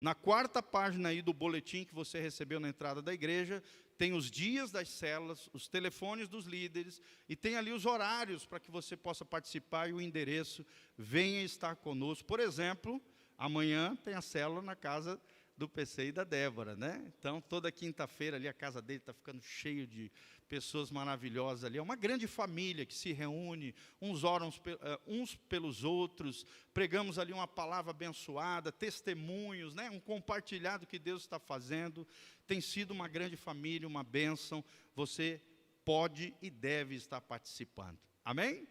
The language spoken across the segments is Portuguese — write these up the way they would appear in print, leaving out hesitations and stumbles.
Na quarta página aí do boletim que você recebeu na entrada da igreja, tem os dias das células, os telefones dos líderes, e tem ali os horários para que você possa participar e o endereço. Venha estar conosco. Por exemplo, amanhã tem a célula na casa do PC e da Débora, né? Então, toda quinta-feira ali a casa dele está ficando cheio de pessoas maravilhosas ali. É uma grande família que se reúne, uns oram uns pelos outros, pregamos ali uma palavra abençoada, testemunhos, né? Um compartilhado que Deus está fazendo. Tem sido uma grande família, uma bênção. Você pode e deve estar participando. Amém?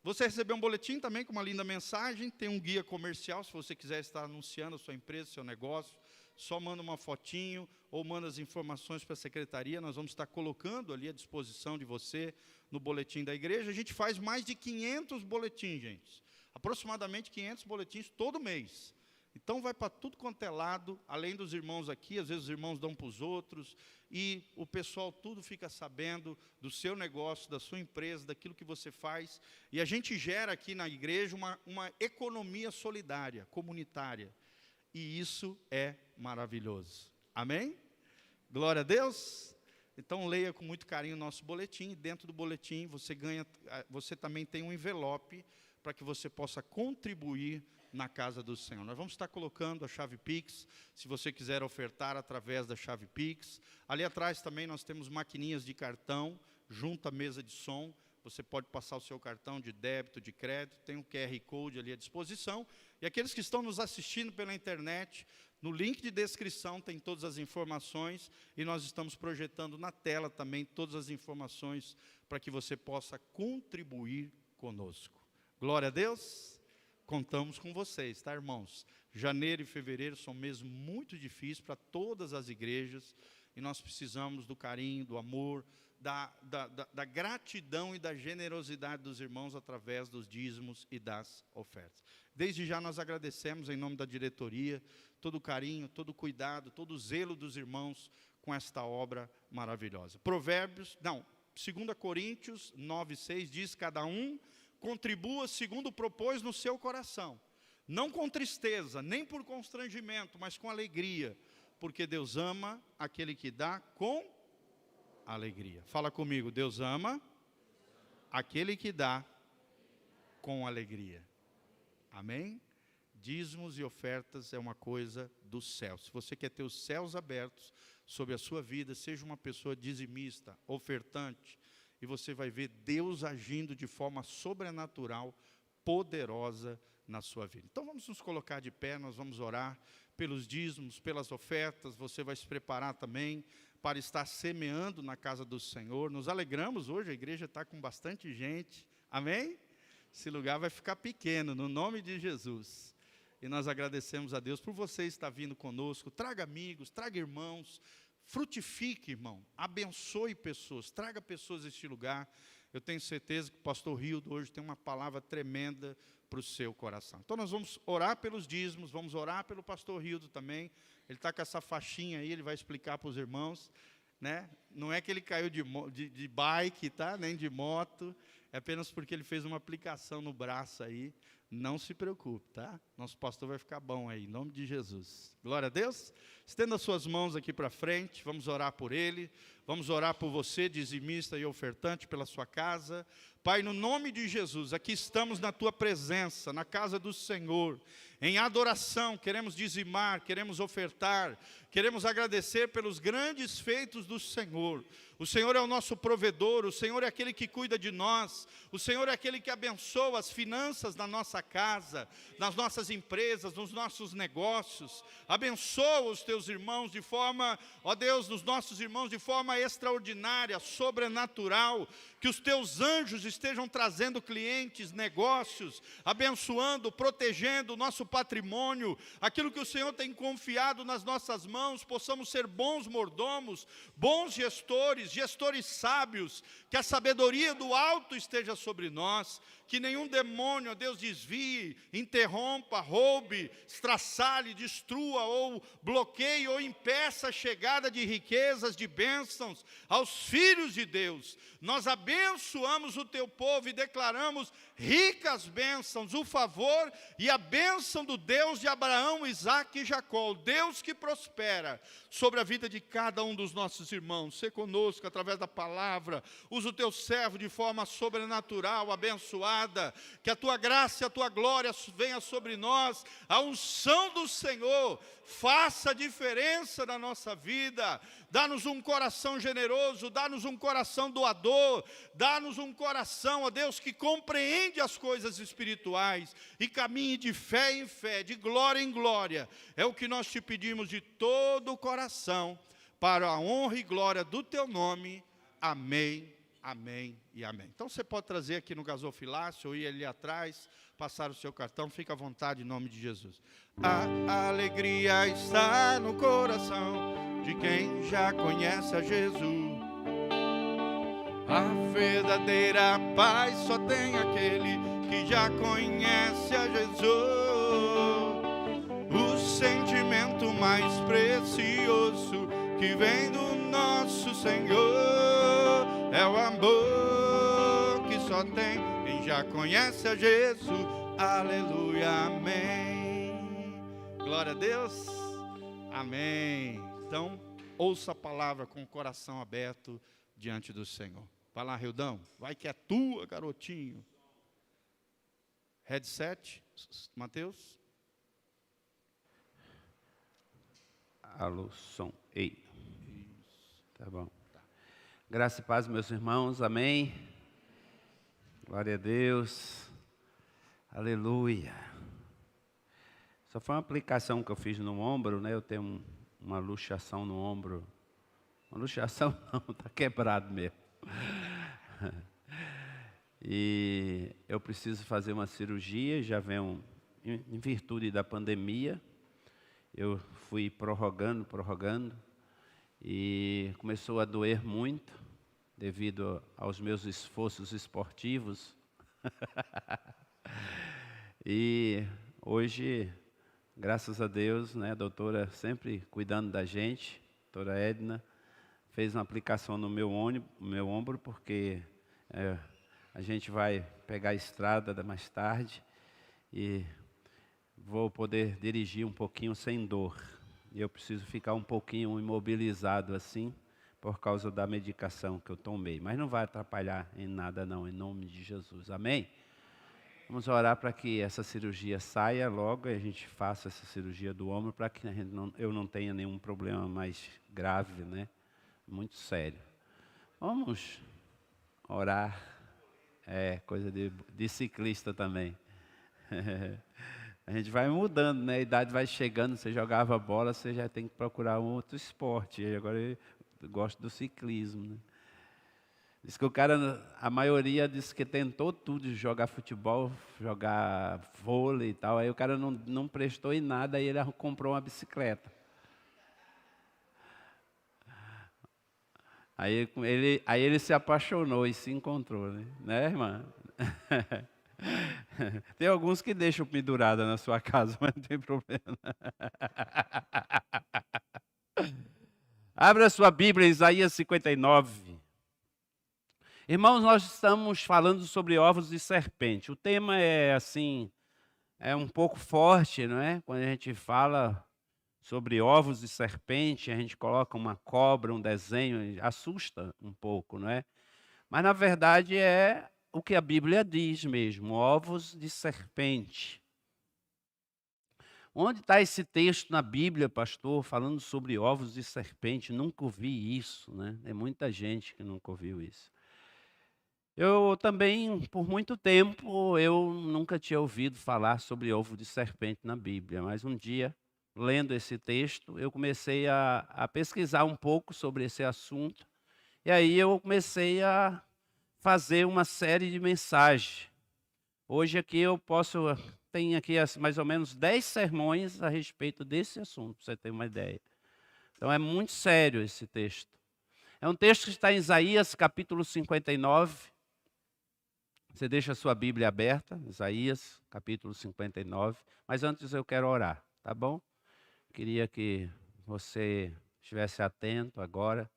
Você recebeu um boletim também com uma linda mensagem, tem um guia comercial, se você quiser estar anunciando a sua empresa, seu negócio, só manda uma fotinho ou manda as informações para a secretaria, nós vamos estar colocando ali à disposição de você no boletim da igreja. A gente faz mais de 500 boletins, gente, aproximadamente 500 boletins todo mês. Então vai para tudo quanto é lado, além dos irmãos aqui, às vezes os irmãos dão para os outros, e o pessoal tudo fica sabendo do seu negócio, da sua empresa, daquilo que você faz. E a gente gera aqui na igreja uma economia solidária, comunitária. E isso é maravilhoso. Amém? Glória a Deus. Então leia com muito carinho o nosso boletim. E dentro do boletim você também tem um envelope para que você possa contribuir na casa do Senhor. Nós vamos estar colocando a chave Pix, se você quiser ofertar através da chave Pix. Ali atrás também nós temos maquininhas de cartão, junto à mesa de som. Você pode passar o seu cartão de débito, de crédito, tem um QR Code ali à disposição. E aqueles que estão nos assistindo pela internet, no link de descrição tem todas as informações, e nós estamos projetando na tela também todas as informações para que você possa contribuir conosco. Glória a Deus. Contamos com vocês, tá, irmãos? Janeiro e fevereiro são meses muito difíceis para todas as igrejas, e nós precisamos do carinho, do amor, da gratidão e da generosidade dos irmãos através dos dízimos e das ofertas. Desde já nós agradecemos em nome da diretoria, todo o carinho, todo o cuidado, todo o zelo dos irmãos com esta obra maravilhosa. 2 Coríntios 9:6 diz: cada um contribua segundo propôs no seu coração, não com tristeza, nem por constrangimento, mas com alegria, porque Deus ama aquele que dá com alegria. Fala comigo, Deus ama aquele que dá com alegria. Amém? Dízimos e ofertas é uma coisa do céu. Se você quer ter os céus abertos sobre a sua vida, seja uma pessoa dizimista, ofertante, e você vai ver Deus agindo de forma sobrenatural, poderosa na sua vida. Então vamos nos colocar de pé, nós vamos orar pelos dízimos, pelas ofertas. Você vai se preparar também para estar semeando na casa do Senhor. Nos alegramos hoje, a igreja está com bastante gente, amém? Esse lugar vai ficar pequeno, no nome de Jesus. E nós agradecemos a Deus por você estar vindo conosco. Traga amigos, traga irmãos, frutifique, irmão, abençoe pessoas, traga pessoas a este lugar. Eu tenho certeza que o pastor Rildo hoje tem uma palavra tremenda para o seu coração. Então nós vamos orar pelos dízimos, vamos orar pelo pastor Rildo também. Ele está com essa faixinha aí, ele vai explicar para os irmãos, né? Não é que ele caiu de bike, tá? Nem de moto, é apenas porque ele fez uma aplicação no braço aí. Não se preocupe, tá? Nosso pastor vai ficar bom aí, em nome de Jesus. Glória a Deus. Estenda as suas mãos aqui para frente, vamos orar por ele. Vamos orar por você, dizimista e ofertante, pela sua casa. Pai, no nome de Jesus, aqui estamos na tua presença, na casa do Senhor. Em adoração, queremos dizimar, queremos ofertar, queremos agradecer pelos grandes feitos do Senhor. O Senhor é o nosso provedor, o Senhor é aquele que cuida de nós, o Senhor é aquele que abençoa as finanças da nossa casa, nas nossas empresas, nos nossos negócios. Abençoa os teus irmãos de forma, ó Deus, nos nossos irmãos de forma extraordinária, sobrenatural. Que os teus anjos estejam trazendo clientes, negócios, abençoando, protegendo o nosso patrimônio, aquilo que o Senhor tem confiado nas nossas mãos, possamos ser bons mordomos, bons gestores, gestores sábios, que a sabedoria do alto esteja sobre nós, que nenhum demônio, ó Deus, desvie, interrompa, roube, estraçalhe, destrua ou bloqueie ou impeça a chegada de riquezas, de bênçãos aos filhos de Deus. Nós abençoamos o teu povo e declaramos ricas bênçãos, o favor e a bênção do Deus de Abraão, Isaque e Jacó, o Deus que prospera sobre a vida de cada um dos nossos irmãos. Sê conosco através da palavra, usa o teu servo de forma sobrenatural, abençoada, que a tua graça e a tua glória venha sobre nós, a unção do Senhor faça a diferença na nossa vida. Dá-nos um coração generoso, dá-nos um coração doador, dá-nos um coração, ó Deus, que compreende as coisas espirituais e caminhe de fé em fé, de glória em glória. É o que nós te pedimos de todo o coração, para a honra e glória do teu nome. Amém, amém e amém. Então você pode trazer aqui no gasofilácio ou ir ali atrás, passar o seu cartão, fica à vontade em nome de Jesus. A alegria está no coração de quem já conhece a Jesus. A verdadeira paz só tem aquele que já conhece a Jesus. O sentimento mais precioso que vem do nosso Senhor é o amor que só tem quem já conhece a Jesus. Aleluia, amém. Glória a Deus, amém. Então, ouça a palavra com o coração aberto diante do Senhor. Vai lá, Rildão, vai que é tua, garotinho. Headset, Mateus. Alô, som, ei. Tá bom. Graça e paz, meus irmãos, amém. Glória a Deus, aleluia. Só foi uma aplicação que eu fiz no ombro, né? Eu tenho uma luxação no ombro. Uma luxação não, está quebrado mesmo. E eu preciso fazer uma cirurgia, já venho, em virtude da pandemia, eu fui prorrogando, e começou a doer muito, devido aos meus esforços esportivos. E hoje, graças a Deus, né, a doutora sempre cuidando da gente, a doutora Edna, fez uma aplicação no meu ombro, porque a gente vai pegar a estrada mais tarde e vou poder dirigir um pouquinho sem dor. E eu preciso ficar um pouquinho imobilizado assim, por causa da medicação que eu tomei. Mas não vai atrapalhar em nada não, em nome de Jesus. Amém? Vamos orar para que essa cirurgia saia logo e a gente faça essa cirurgia do ombro para que eu não tenha nenhum problema mais grave, né? Muito sério. Vamos orar. É coisa de ciclista também. A gente vai mudando, né? A idade vai chegando, você jogava bola, você já tem que procurar um outro esporte. E agora eu gosto do ciclismo, né? Diz que o cara, a maioria diz que tentou tudo, jogar futebol, jogar vôlei e tal. Aí o cara não prestou em nada, aí ele comprou uma bicicleta. Aí ele se apaixonou e se encontrou, né, irmã? Tem alguns que deixam pendurada na sua casa, mas não tem problema. Abra sua Bíblia, Isaías 59. Irmãos, nós estamos falando sobre ovos de serpente. O tema é assim, é um pouco forte, não é? Quando a gente fala sobre ovos de serpente, a gente coloca uma cobra, um desenho, assusta um pouco, não é? Mas na verdade é o que a Bíblia diz mesmo, ovos de serpente. Onde está esse texto na Bíblia, pastor, falando sobre ovos de serpente? Nunca ouvi isso, né? Tem muita gente que nunca ouviu isso. Eu também, por muito tempo, eu nunca tinha ouvido falar sobre ovo de serpente na Bíblia, mas um dia, lendo esse texto, eu comecei a pesquisar um pouco sobre esse assunto, e aí eu comecei a fazer uma série de mensagens. Hoje aqui tenho aqui mais ou menos 10 sermões a respeito desse assunto, para você ter uma ideia. Então é muito sério esse texto. É um texto que está em Isaías capítulo 59, Você deixa a sua Bíblia aberta, Isaías, capítulo 59. Mas antes eu quero orar, tá bom? Queria que você estivesse atento agora.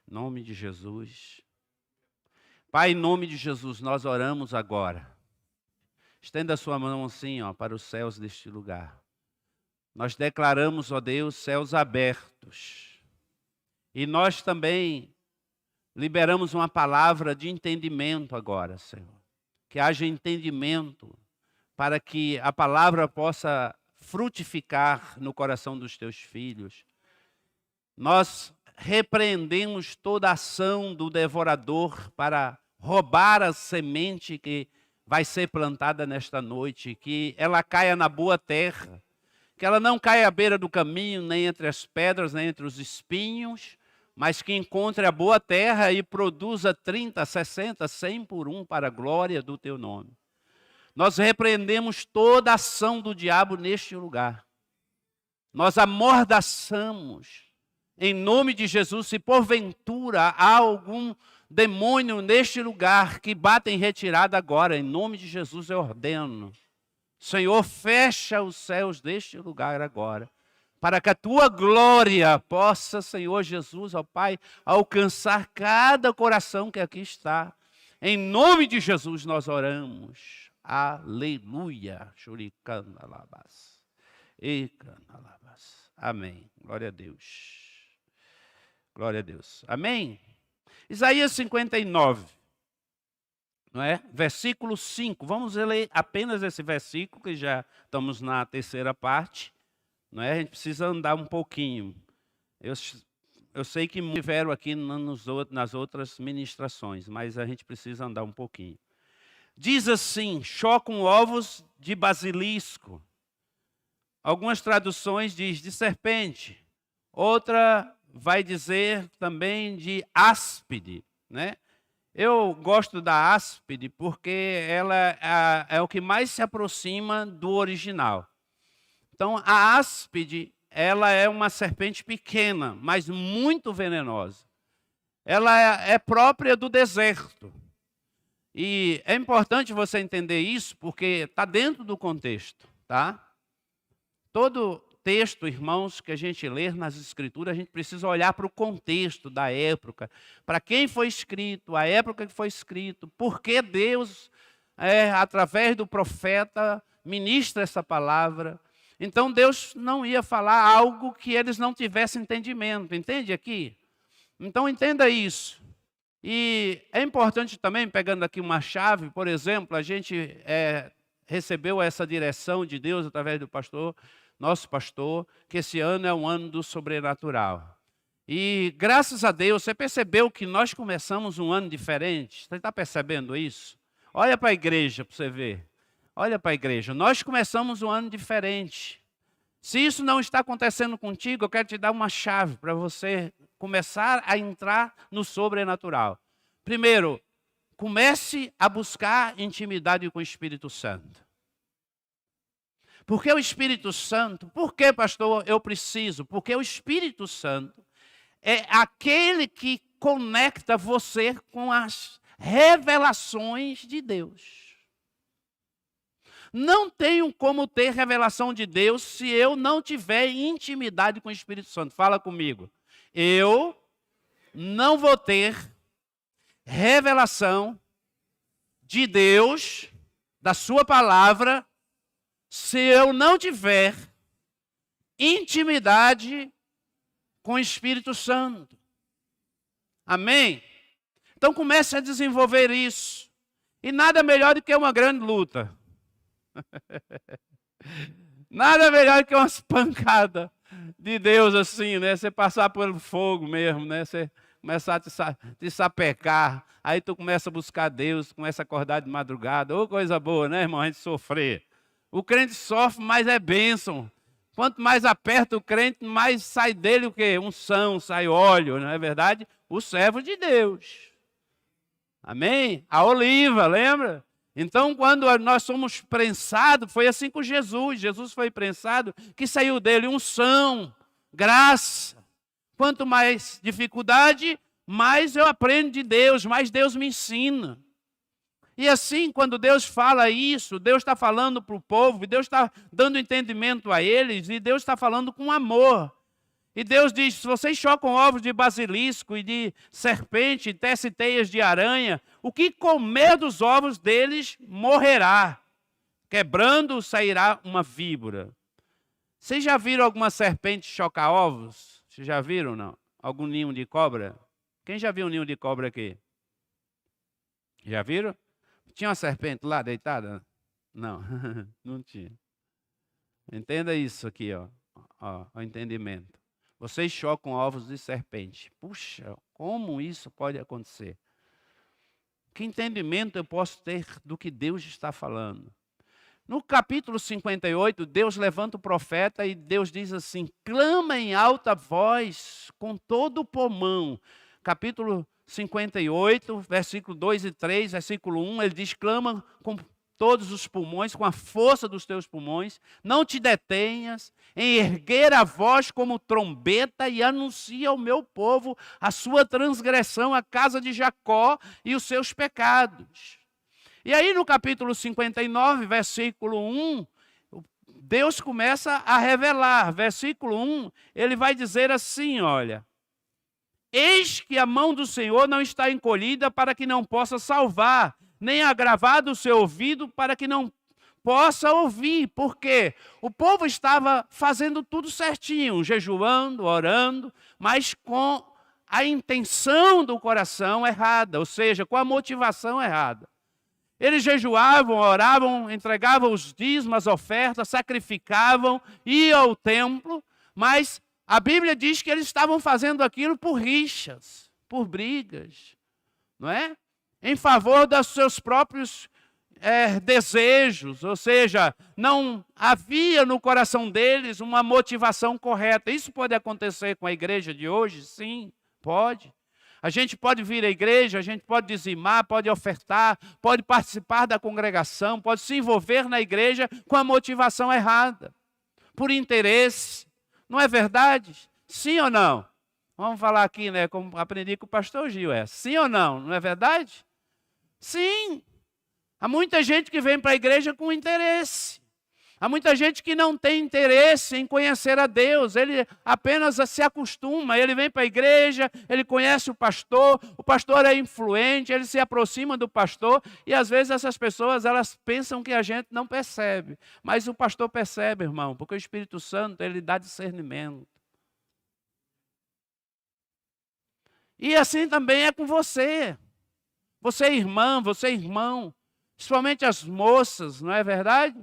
Em nome de Jesus. Pai, em nome de Jesus, nós oramos agora. Estenda a sua mão assim, ó, para os céus deste lugar. Nós declaramos, ó Deus, céus abertos. E nós também liberamos uma palavra de entendimento agora, Senhor. Que haja entendimento para que a palavra possa frutificar no coração dos teus filhos. Nós repreendemos toda ação do devorador para roubar a semente que vai ser plantada nesta noite, que ela caia na boa terra, que ela não caia à beira do caminho, nem entre as pedras, nem entre os espinhos, mas que encontre a boa terra e produza 30, 60, 100 por um para a glória do teu nome. Nós repreendemos toda ação do diabo neste lugar. Nós amordaçamos, em nome de Jesus, se porventura há algum demônio neste lugar que bata em retirada agora, em nome de Jesus eu ordeno. Senhor, fecha os céus deste lugar agora, para que a tua glória possa, Senhor Jesus, ó Pai, alcançar cada coração que aqui está. Em nome de Jesus nós oramos. Aleluia. Amém. Glória a Deus. Glória a Deus. Amém? Isaías 59, não é? Versículo 5. Vamos ler apenas esse versículo, que já estamos na terceira parte. Não é? A gente precisa andar um pouquinho. Eu sei que tiveram aqui nas outras ministrações, mas a gente precisa andar um pouquinho. Diz assim: chocam ovos de basilisco. Algumas traduções diz de serpente. Outra vai dizer também de áspide, né? Eu gosto da áspide porque ela é o que mais se aproxima do original. Então, a áspide, ela é uma serpente pequena, mas muito venenosa. Ela é própria do deserto. E é importante você entender isso, porque está dentro do contexto, tá? Todo texto, irmãos, que a gente lê nas Escrituras, a gente precisa olhar para o contexto da época, para quem foi escrito, a época que foi escrito, por que Deus, através do profeta, ministra essa palavra. Então, Deus não ia falar algo que eles não tivessem entendimento, entende aqui? Então, entenda isso. E é importante também, pegando aqui uma chave, por exemplo, a gente recebeu essa direção de Deus através do pastor, nosso pastor, que esse ano é um ano do sobrenatural. E graças a Deus, você percebeu que nós começamos um ano diferente? Você está percebendo isso? Olha para a igreja para você ver. Olha para a igreja. Nós começamos um ano diferente. Se isso não está acontecendo contigo, eu quero te dar uma chave para você começar a entrar no sobrenatural. Primeiro, comece a buscar intimidade com o Espírito Santo. Porque o Espírito Santo, por que, pastor, eu preciso? Porque o Espírito Santo é aquele que conecta você com as revelações de Deus. Não tenho como ter revelação de Deus se eu não tiver intimidade com o Espírito Santo. Fala comigo. Eu não vou ter revelação de Deus, da sua palavra, se eu não tiver intimidade com o Espírito Santo. Amém? Então comece a desenvolver isso. E nada melhor do que uma grande luta. Nada melhor do que umas pancadas de Deus assim, né? Você passar pelo fogo mesmo, né? Você começar a te sapecar. Aí tu começa a buscar Deus, começa a acordar de madrugada. Ô, coisa boa, né, irmão? A gente sofrer. O crente sofre, mas é bênção. Quanto mais aperta o crente, mais sai dele o quê? Unção, sai óleo, não é verdade? O servo de Deus. Amém? A oliva, lembra? Então, quando nós somos prensados, foi assim com Jesus. Jesus foi prensado, que saiu dele unção, graça. Quanto mais dificuldade, mais eu aprendo de Deus, mais Deus me ensina. E assim, quando Deus fala isso, Deus está falando para o povo, e Deus está dando entendimento a eles, e Deus está falando com amor. E Deus diz, se vocês chocam ovos de basilisco e de serpente, e tecem teias de aranha, o que comer dos ovos deles morrerá. Quebrando sairá uma víbora. Vocês já viram alguma serpente chocar ovos? Vocês já viram, não? Algum ninho de cobra? Quem já viu um ninho de cobra aqui? Já viram? Tinha uma serpente lá deitada? Não, não tinha. Entenda isso aqui, ó, o entendimento. Vocês chocam ovos de serpente. Puxa, como isso pode acontecer? Que entendimento eu posso ter do que Deus está falando? No capítulo 58, Deus levanta o profeta e Deus diz assim, clama em alta voz com todo o pulmão. Capítulo 58, versículo 2 e 3, versículo 1, ele diz, clama com todos os pulmões, com a força dos teus pulmões, não te detenhas em erguer a voz como trombeta e anuncia ao meu povo a sua transgressão, a casa de Jacó e os seus pecados. E aí no capítulo 59, versículo 1, Deus começa a revelar. Versículo 1, ele vai dizer assim, olha, eis que a mão do Senhor não está encolhida para que não possa salvar, nem agravado o seu ouvido para que não possa ouvir. Por quê? O povo estava fazendo tudo certinho, jejuando, orando, mas com a intenção do coração errada, ou seja, com a motivação errada. Eles jejuavam, oravam, entregavam os dízimos, as ofertas, sacrificavam, iam ao templo, mas a Bíblia diz que eles estavam fazendo aquilo por rixas, por brigas, não é? Em favor dos seus próprios desejos, ou seja, não havia no coração deles uma motivação correta. Isso pode acontecer com a igreja de hoje? Sim, pode. A gente pode vir à igreja, a gente pode dizimar, pode ofertar, pode participar da congregação, pode se envolver na igreja com a motivação errada, por interesse. Não é verdade? Sim ou não? Vamos falar aqui, né, como aprendi com o pastor Gil, sim ou não? Não é verdade? Sim. Há muita gente que vem para a igreja com interesse. Há muita gente que não tem interesse em conhecer a Deus, ele apenas se acostuma, ele vem para a igreja, ele conhece o pastor é influente, ele se aproxima do pastor, e às vezes essas pessoas elas pensam que a gente não percebe, mas o pastor percebe, irmão, porque o Espírito Santo ele dá discernimento. E assim também é com você. Você é irmã, você é irmão, principalmente as moças, não é verdade?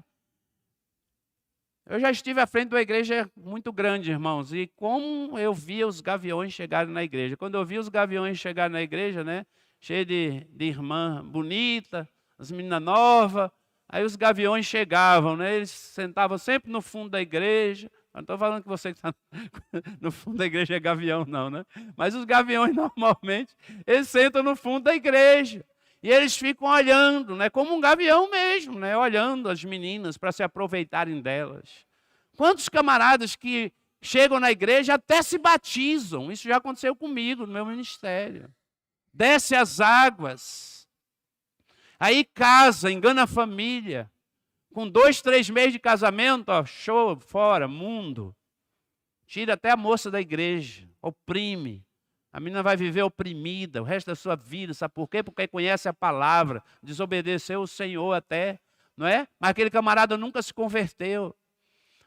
Eu já estive à frente de uma igreja muito grande, irmãos, e como eu via os gaviões chegarem na igreja. Quando eu vi os gaviões chegarem na igreja, né, cheio de irmã bonita, as meninas novas, aí os gaviões chegavam, né, eles sentavam sempre no fundo da igreja. Não estou falando que você que está no fundo da igreja é gavião, não, né? Mas os gaviões, normalmente, eles sentam no fundo da igreja. E eles ficam olhando, né, como um gavião mesmo, né, olhando as meninas para se aproveitarem delas. Quantos camaradas que chegam na igreja até se batizam. Isso já aconteceu comigo no meu ministério. Desce as águas. Aí casa, engana a família. Com 2, 3 meses de casamento, ó, show, fora, mundo. Tira até a moça da igreja, oprime. A menina vai viver oprimida o resto da sua vida. Sabe por quê? Porque conhece a palavra, desobedeceu o Senhor até, não é? Mas aquele camarada nunca se converteu.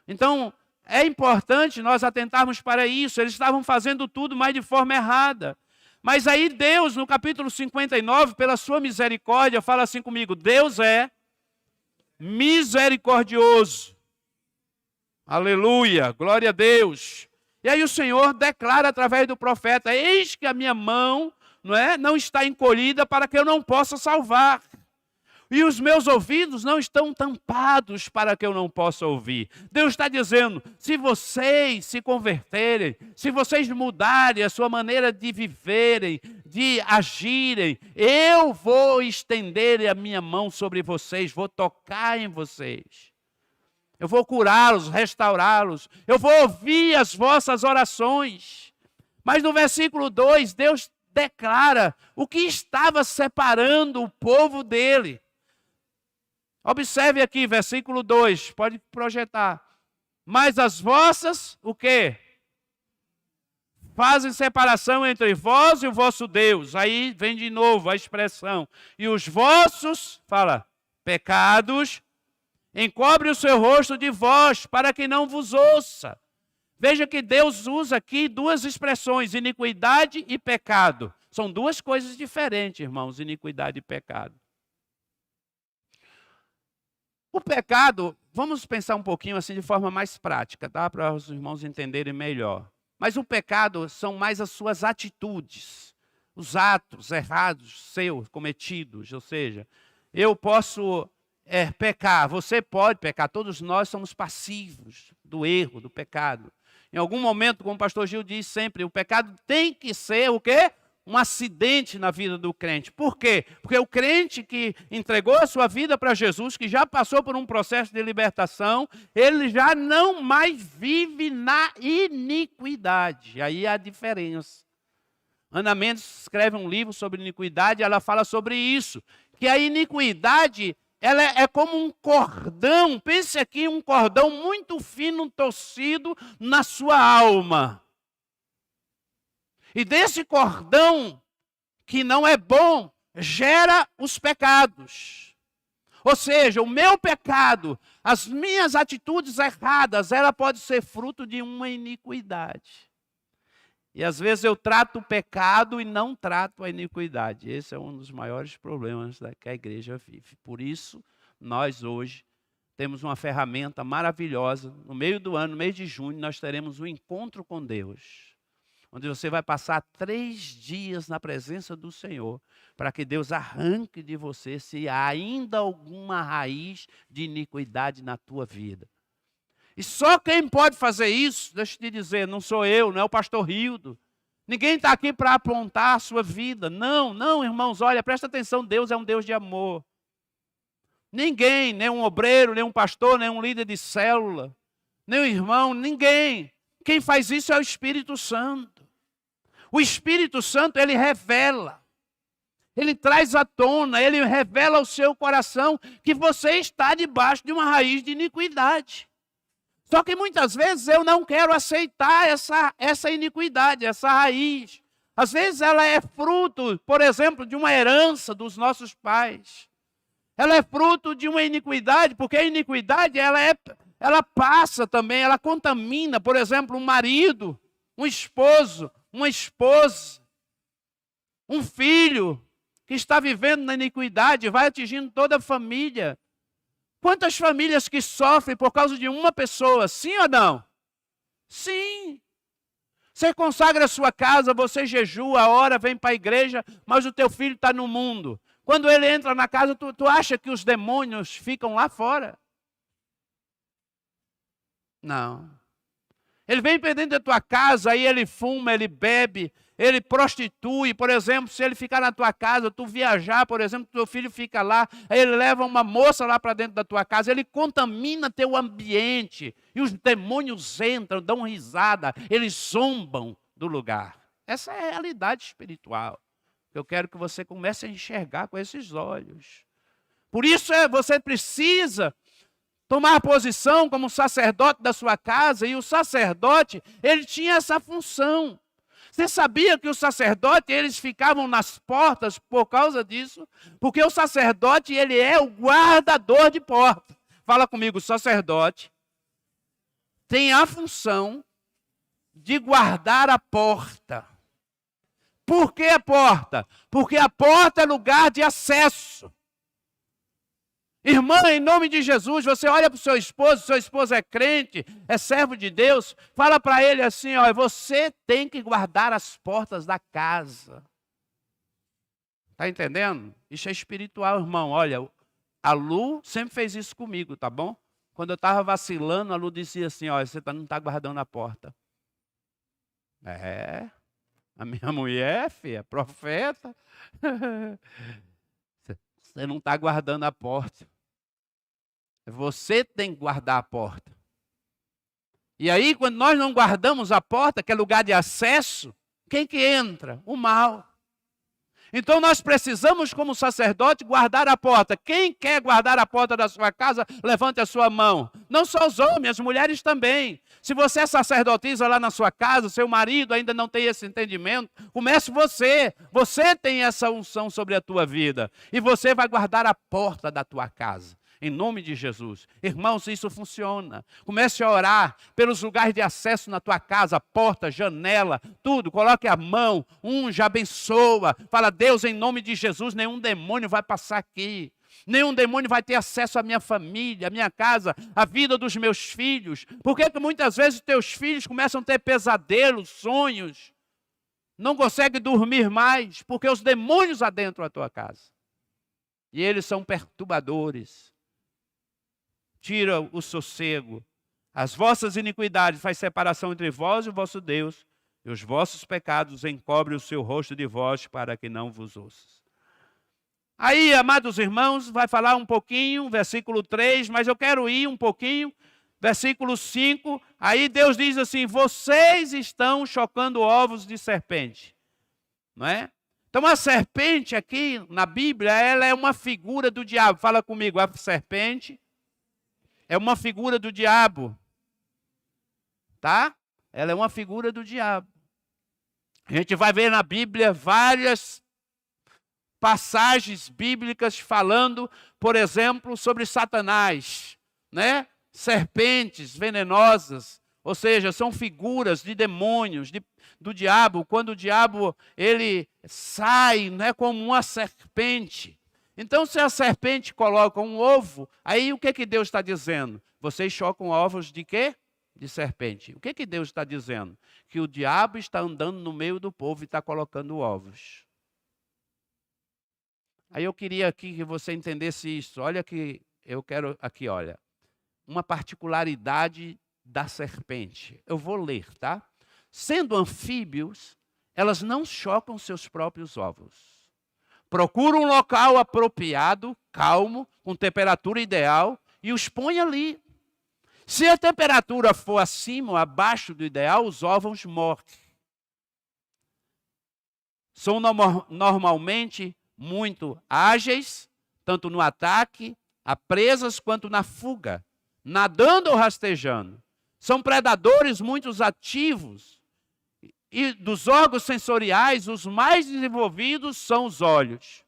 Então, é importante nós atentarmos para isso. Eles estavam fazendo tudo, mas de forma errada. Mas aí Deus, no capítulo 59, pela sua misericórdia, fala assim comigo, Deus é misericordioso. Aleluia, glória a Deus. E aí o Senhor declara através do profeta, eis que a minha mão não está encolhida para que eu não possa salvar. E os meus ouvidos não estão tampados para que eu não possa ouvir. Deus está dizendo, se vocês se converterem, se vocês mudarem a sua maneira de viverem, de agirem, eu vou estender a minha mão sobre vocês, vou tocar em vocês. Eu vou curá-los, restaurá-los. Eu vou ouvir as vossas orações. Mas no versículo 2, Deus declara o que estava separando o povo dele. Observe aqui, versículo 2, pode projetar. Mas as vossas, o quê? Fazem separação entre vós e o vosso Deus. Aí vem de novo a expressão. E os vossos, fala, pecados, encobre o seu rosto de vós, para que não vos ouça. Veja que Deus usa aqui duas expressões, iniquidade e pecado. São duas coisas diferentes, irmãos, iniquidade e pecado. O pecado, vamos pensar um pouquinho assim de forma mais prática, tá? Para os irmãos entenderem melhor. Mas o pecado são mais as suas atitudes, os atos errados seus, cometidos. Ou seja, eu posso pecar, você pode pecar, todos nós somos passivos do erro, do pecado. Em algum momento, como o pastor Gil diz sempre, o pecado tem que ser o quê? Um acidente na vida do crente. Por quê? Porque o crente que entregou a sua vida para Jesus, que já passou por um processo de libertação, ele já não mais vive na iniquidade. Aí há a diferença. Ana Mendes escreve um livro sobre iniquidade, ela fala sobre isso, que a iniquidade ela é como um cordão, pense aqui, um cordão muito fino, torcido na sua alma. E desse cordão, que não é bom, gera os pecados. Ou seja, o meu pecado, as minhas atitudes erradas, ela pode ser fruto de uma iniquidade. E às vezes eu trato o pecado e não trato a iniquidade. Esse é um dos maiores problemas que a igreja vive. Por isso, nós hoje temos uma ferramenta maravilhosa. No meio do ano, no mês de junho, nós teremos um encontro com Deus, onde você vai passar 3 dias na presença do Senhor, para que Deus arranque de você se há ainda alguma raiz de iniquidade na tua vida. E só quem pode fazer isso, deixa eu te dizer, não sou eu, não é o pastor Rildo. Ninguém está aqui para apontar a sua vida. Não, não, irmãos, olha, presta atenção, Deus é um Deus de amor. Ninguém, nem um obreiro, nem um pastor, nem um líder de célula, nem um irmão, ninguém. Quem faz isso é o Espírito Santo. O Espírito Santo, ele revela. Ele traz à tona, ele revela ao seu coração que você está debaixo de uma raiz de iniquidade. Só que muitas vezes eu não quero aceitar essa iniquidade, essa raiz. Às vezes ela é fruto, por exemplo, de uma herança dos nossos pais. Ela é fruto de uma iniquidade, porque a iniquidade ela passa também, ela contamina, por exemplo, um marido, um esposo, uma esposa, um filho que está vivendo na iniquidade, vai atingindo toda a família. Quantas famílias que sofrem por causa de uma pessoa, sim ou não? Sim. Você consagra a sua casa, você jejua, ora, vem para a igreja, mas o teu filho está no mundo. Quando ele entra na casa, tu acha que os demônios ficam lá fora? Não. Ele vem para dentro da tua casa, aí ele fuma, ele bebe, ele prostitui. Por exemplo, se ele ficar na tua casa, tu viajar, por exemplo, teu filho fica lá, aí ele leva uma moça lá para dentro da tua casa, ele contamina teu ambiente. E os demônios entram, dão risada, eles zombam do lugar. Essa é a realidade espiritual. Eu quero que você comece a enxergar com esses olhos. Por isso você precisa tomar posição como sacerdote da sua casa, e o sacerdote, ele tinha essa função. Você sabia que os sacerdotes, eles ficavam nas portas por causa disso? Porque o sacerdote, ele é o guardador de porta. Fala comigo, o sacerdote tem a função de guardar a porta. Por que a porta? Porque a porta é lugar de acesso. Irmã, em nome de Jesus, você olha para o seu esposo é crente, é servo de Deus, fala para ele assim, ó, você tem que guardar as portas da casa. Está entendendo? Isso é espiritual, irmão. Olha, a Lu sempre fez isso comigo, tá bom? Quando eu estava vacilando, a Lu dizia assim, ó, você não está guardando a porta. A minha mulher, filha, profeta, você não está guardando a porta. Você tem que guardar a porta. E aí, quando nós não guardamos a porta, que é lugar de acesso, quem que entra? O mal. Então nós precisamos, como sacerdote, guardar a porta. Quem quer guardar a porta da sua casa, levante a sua mão. Não só os homens, as mulheres também. Se você é sacerdotisa lá na sua casa, seu marido ainda não tem esse entendimento, comece você. Você tem essa unção sobre a tua vida. E você vai guardar a porta da tua casa. Em nome de Jesus. Irmãos, isso funciona. Comece a orar pelos lugares de acesso na tua casa, porta, janela, tudo. Coloque a mão, unja, abençoa. Fala, Deus, em nome de Jesus, nenhum demônio vai passar aqui. Nenhum demônio vai ter acesso à minha família, à minha casa, à vida dos meus filhos. Por que muitas vezes teus filhos começam a ter pesadelos, sonhos? Não conseguem dormir mais, porque os demônios adentram a tua casa. E eles são perturbadores. Tira o sossego. As vossas iniquidades faz separação entre vós e o vosso Deus, e os vossos pecados encobrem o seu rosto de vós, para que não vos ouças. Aí, amados irmãos, vai falar um pouquinho, versículo 3, mas eu quero ir um pouquinho, versículo 5, aí Deus diz assim, vocês estão chocando ovos de serpente. Não é? Então, a serpente aqui, na Bíblia, ela é uma figura do diabo. Fala comigo, a serpente é uma figura do diabo, tá? Ela é uma figura do diabo. A gente vai ver na Bíblia várias passagens bíblicas falando, por exemplo, sobre Satanás, né? Serpentes venenosas, ou seja, são figuras de demônios, do diabo. Quando o diabo ele sai, né, como uma serpente. Então, se a serpente coloca um ovo, aí o que Deus está dizendo? Vocês chocam ovos de quê? De serpente. O que Deus está dizendo? Que o diabo está andando no meio do povo e está colocando ovos. Aí eu queria aqui que você entendesse isso. Olha que eu quero aqui, olha. Uma particularidade da serpente. Eu vou ler, tá? Sendo anfíbios, elas não chocam seus próprios ovos. Procura um local apropriado, calmo, com temperatura ideal e os põe ali. Se a temperatura for acima ou abaixo do ideal, os ovos morrem. São normalmente muito ágeis, tanto no ataque, a presas, quanto na fuga, nadando ou rastejando. São predadores muito ativos. E dos órgãos sensoriais, os mais desenvolvidos são os olhos.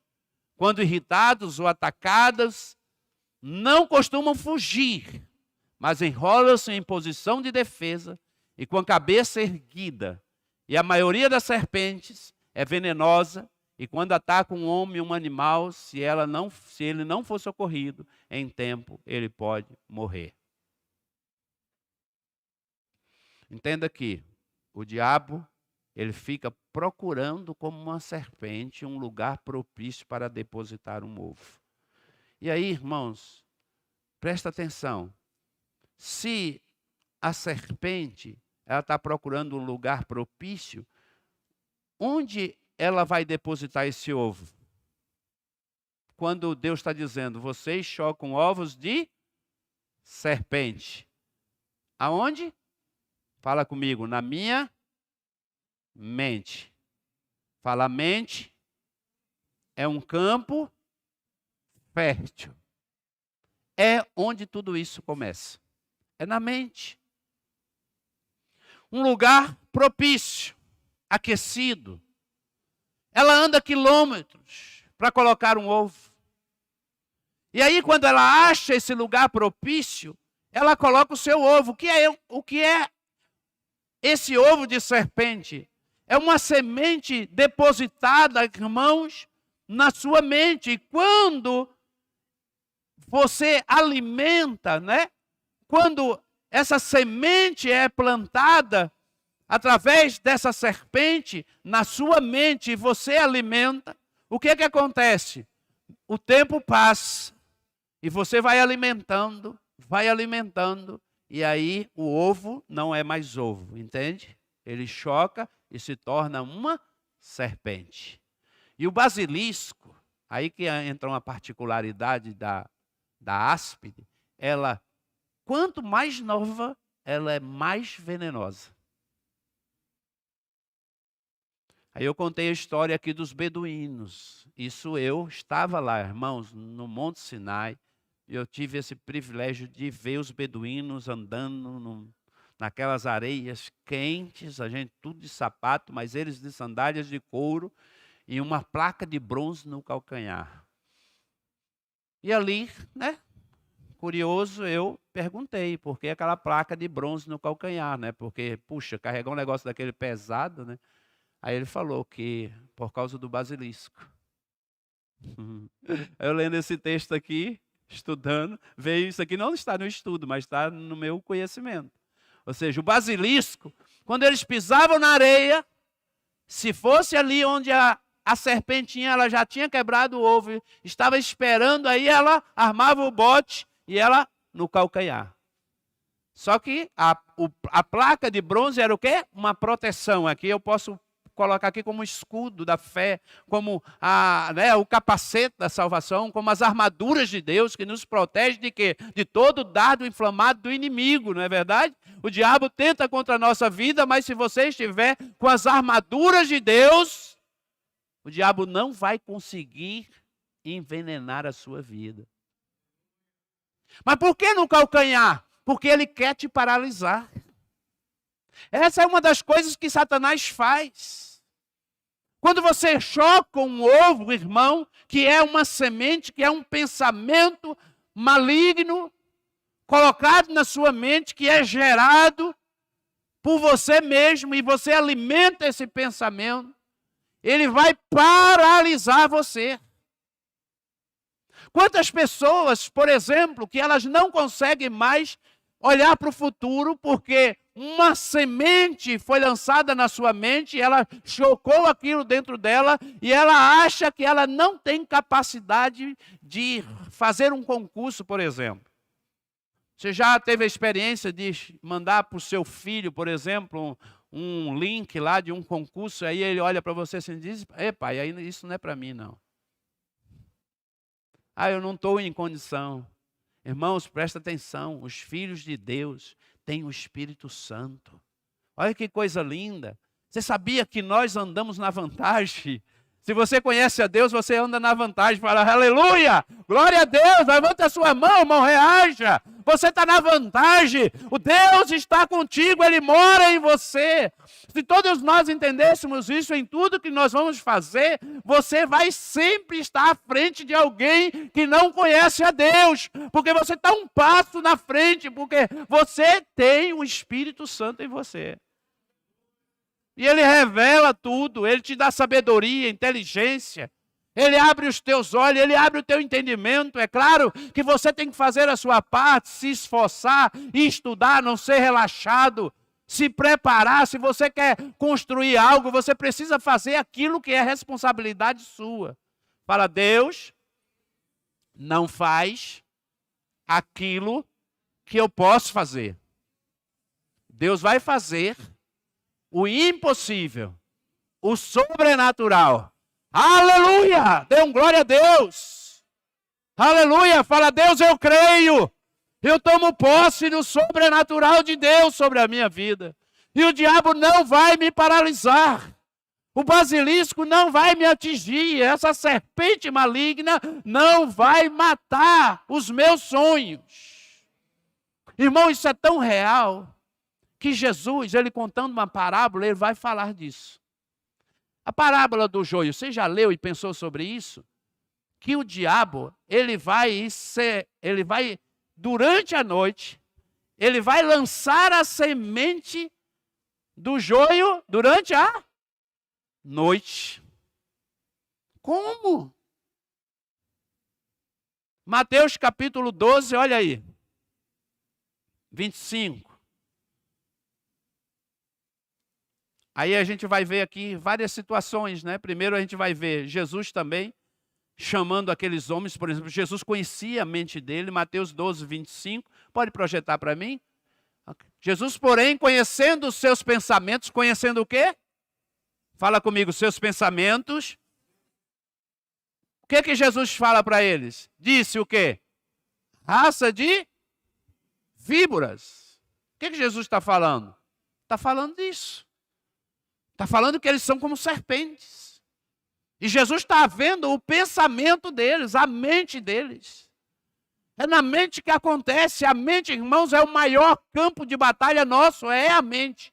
Quando irritados ou atacados, não costumam fugir, mas enrolam-se em posição de defesa e com a cabeça erguida. E a maioria das serpentes é venenosa, e quando ataca um homem ou um animal, se ele não for socorrido em tempo, ele pode morrer. Entenda que o diabo, ele fica procurando como uma serpente um lugar propício para depositar um ovo. E aí, irmãos, presta atenção. Se a serpente ela está procurando um lugar propício, onde ela vai depositar esse ovo? Quando Deus está dizendo, vocês chocam ovos de serpente. Aonde? Fala comigo, na minha mente. Fala, mente é um campo fértil. É onde tudo isso começa. É na mente. Um lugar propício, aquecido. Ela anda quilômetros para colocar um ovo. E aí, quando ela acha esse lugar propício, ela coloca o seu ovo. O que é esse ovo de serpente? É uma semente depositada, irmãos, na sua mente. E quando você alimenta, né? Quando essa semente é plantada através dessa serpente na sua mente e você alimenta, o que acontece? O tempo passa e você vai alimentando, e aí o ovo não é mais ovo, entende? Ele choca e se torna uma serpente. E o basilisco, aí que entra uma particularidade da áspide, ela, quanto mais nova, ela é mais venenosa. Aí eu contei a história aqui dos beduínos. Isso eu estava lá, irmãos, no Monte Sinai. Eu tive esse privilégio de ver os beduínos andando naquelas areias quentes, a gente tudo de sapato, mas eles de sandálias de couro e uma placa de bronze no calcanhar. E ali, né, curioso, eu perguntei por que aquela placa de bronze no calcanhar, né? Porque, puxa, carregar um negócio daquele pesado, né? Aí ele falou que por causa do basilisco. Eu lendo esse texto aqui, estudando, veio isso aqui, não está no estudo, mas está no meu conhecimento. Ou seja, o basilisco, quando eles pisavam na areia, se fosse ali onde a serpentinha ela já tinha quebrado o ovo, estava esperando, aí ela armava o bote e ela no calcanhar. Só que a placa de bronze era o quê? Uma proteção. Aqui eu posso colocar aqui como escudo da fé, como o capacete da salvação, como as armaduras de Deus que nos protege de quê? De todo dardo inflamado do inimigo, não é verdade? O diabo tenta contra a nossa vida, mas se você estiver com as armaduras de Deus, o diabo não vai conseguir envenenar a sua vida. Mas por que no calcanhar? Porque ele quer te paralisar. Essa é uma das coisas que Satanás faz. Quando você choca um ovo, irmão, que é uma semente, que é um pensamento maligno, colocado na sua mente, que é gerado por você mesmo, e você alimenta esse pensamento, ele vai paralisar você. Quantas pessoas, por exemplo, que elas não conseguem mais olhar para o futuro porque uma semente foi lançada na sua mente, ela chocou aquilo dentro dela e ela acha que ela não tem capacidade de fazer um concurso, por exemplo. Você já teve a experiência de mandar para o seu filho, por exemplo, um link lá de um concurso, aí ele olha para você assim e diz, pai, aí isso não é para mim não. Eu não estou em condição. Irmãos, presta atenção, os filhos de Deus têm o Espírito Santo. Olha que coisa linda. Você sabia que nós andamos na vantagem? Se você conhece a Deus, você anda na vantagem. Fala, aleluia, glória a Deus, levanta a sua mão, irmão, reaja. Você está na vantagem, o Deus está contigo, Ele mora em você. Se todos nós entendêssemos isso em tudo que nós vamos fazer, você vai sempre estar à frente de alguém que não conhece a Deus, porque você está um passo na frente, porque você tem o Espírito Santo em você. E Ele revela tudo, Ele te dá sabedoria, inteligência, Ele abre os teus olhos, Ele abre o teu entendimento. É claro que você tem que fazer a sua parte, se esforçar, estudar, não ser relaxado, se preparar. Se você quer construir algo, você precisa fazer aquilo que é responsabilidade sua. Fala, Deus não faz aquilo que eu posso fazer. Deus vai fazer o impossível, o sobrenatural. Aleluia! Dê glória a Deus. Aleluia! Fala, Deus, eu creio. Eu tomo posse do sobrenatural de Deus sobre a minha vida. E o diabo não vai me paralisar. O basilisco não vai me atingir. Essa serpente maligna não vai matar os meus sonhos. Irmão, isso é tão real que Jesus, ele contando uma parábola, ele vai falar disso. A parábola do joio, você já leu e pensou sobre isso? Que o diabo, ele vai durante a noite, ele vai lançar a semente do joio durante a noite. Como? Mateus capítulo 12, olha aí. 25. Aí a gente vai ver aqui várias situações, né? Primeiro a gente vai ver Jesus também chamando aqueles homens, por exemplo, Jesus conhecia a mente dele, Mateus 12, 25. Pode projetar para mim? Jesus, porém, conhecendo os seus pensamentos, conhecendo o quê? Fala comigo, seus pensamentos. O que Jesus fala para eles? Disse o quê? Raça de víboras. O que Jesus está falando? Está falando disso. Está falando que eles são como serpentes. E Jesus está vendo o pensamento deles, a mente deles. É na mente que acontece. A mente, irmãos, é o maior campo de batalha nosso, é a mente.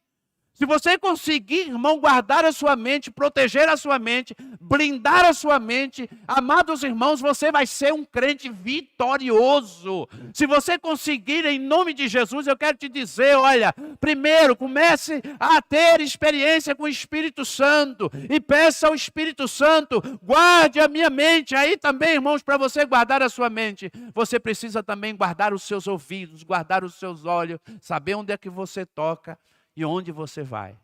Se você conseguir, irmão, guardar a sua mente, proteger a sua mente, blindar a sua mente, amados irmãos, você vai ser um crente vitorioso. Se você conseguir, em nome de Jesus, eu quero te dizer, olha, primeiro, comece a ter experiência com o Espírito Santo e peça ao Espírito Santo, guarde a minha mente. Aí também, irmãos, para você guardar a sua mente, você precisa também guardar os seus ouvidos, guardar os seus olhos, saber onde é que você toca. E onde você vai?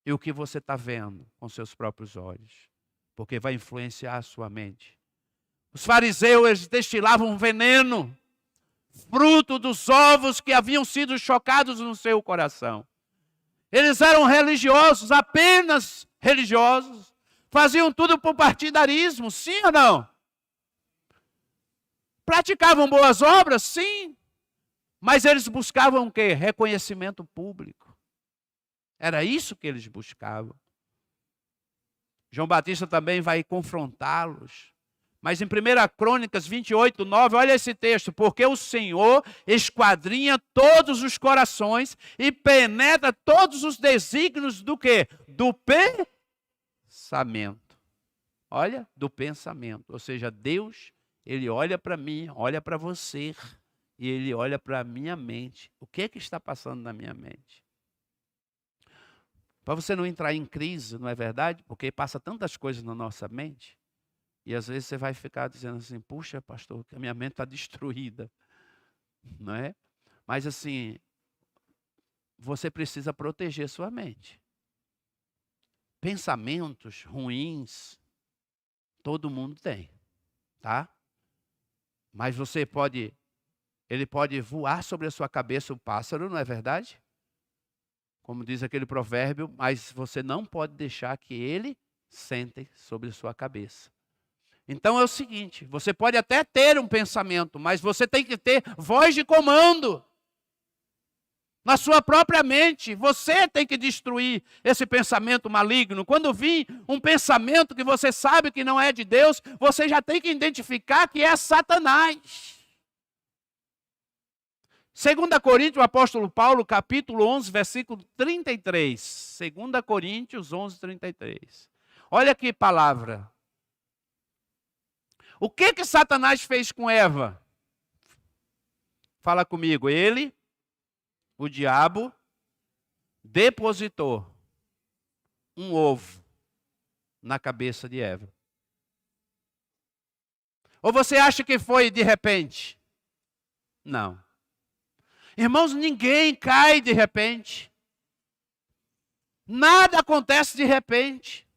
E o que você está vendo com seus próprios olhos? Porque vai influenciar a sua mente. Os fariseus, eles destilavam veneno, fruto dos ovos que haviam sido chocados no seu coração. Eles eram religiosos, apenas religiosos. Faziam tudo por partidarismo, sim ou não? Praticavam boas obras, sim. Mas eles buscavam o quê? Reconhecimento público. Era isso que eles buscavam. João Batista também vai confrontá-los. Mas em 1 Crônicas 28, 9, olha esse texto. Porque o Senhor esquadrinha todos os corações e penetra todos os desígnios do quê? Do pensamento. Olha, do pensamento. Ou seja, Deus, Ele olha para mim, olha para você. E Ele olha para a minha mente. O que é que está passando na minha mente? Para você não entrar em crise, não é verdade? Porque passa tantas coisas na nossa mente. E às vezes você vai ficar dizendo assim, puxa, pastor, que a minha mente está destruída. Não é? Mas assim, você precisa proteger sua mente. Pensamentos ruins, todo mundo tem. Tá? Mas você pode... Ele pode voar sobre a sua cabeça o pássaro, não é verdade? Como diz aquele provérbio, mas você não pode deixar que ele sente sobre a sua cabeça. Então é o seguinte, você pode até ter um pensamento, mas você tem que ter voz de comando. Na sua própria mente, você tem que destruir esse pensamento maligno. Quando vir um pensamento que você sabe que não é de Deus, você já tem que identificar que é Satanás. 2 Coríntios, o apóstolo Paulo, capítulo 11, versículo 33. 2 Coríntios 11, 33. Olha que palavra. O que Satanás fez com Eva? Fala comigo. Ele, o diabo, depositou um ovo na cabeça de Eva. Ou você acha que foi de repente? Não. Irmãos, ninguém cai de repente. Nada acontece de repente.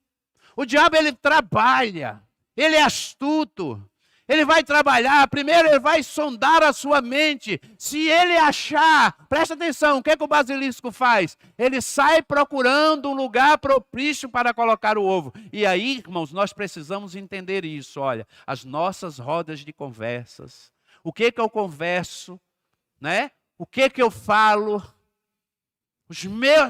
O diabo, ele trabalha. Ele é astuto. Ele vai trabalhar. Primeiro, ele vai sondar a sua mente. Se ele achar, presta atenção, o que é que o basilisco faz? Ele sai procurando um lugar propício para colocar o ovo. E aí, irmãos, nós precisamos entender isso. Olha, as nossas rodas de conversas. O que é que eu converso, né? O que eu falo,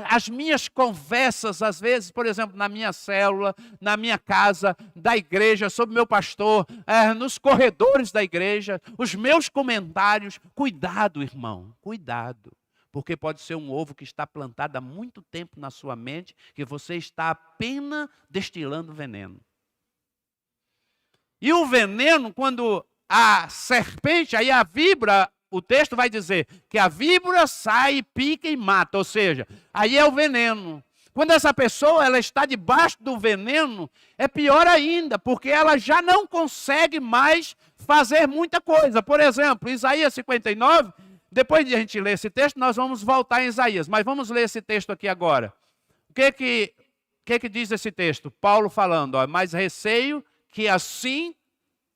as minhas conversas, às vezes, por exemplo, na minha célula, na minha casa, da igreja, sobre meu pastor, nos corredores da igreja, os meus comentários. Cuidado, irmão, cuidado. Porque pode ser um ovo que está plantado há muito tempo na sua mente, que você está apenas destilando veneno. E o veneno, quando a serpente, aí a víbora, o texto vai dizer que a víbora sai, pica e mata, ou seja, aí é o veneno. Quando essa pessoa ela está debaixo do veneno, é pior ainda, porque ela já não consegue mais fazer muita coisa. Por exemplo, Isaías 59, depois de a gente ler esse texto, nós vamos voltar em Isaías, mas vamos ler esse texto aqui agora. O que diz esse texto? Paulo falando, ó, mas receio que assim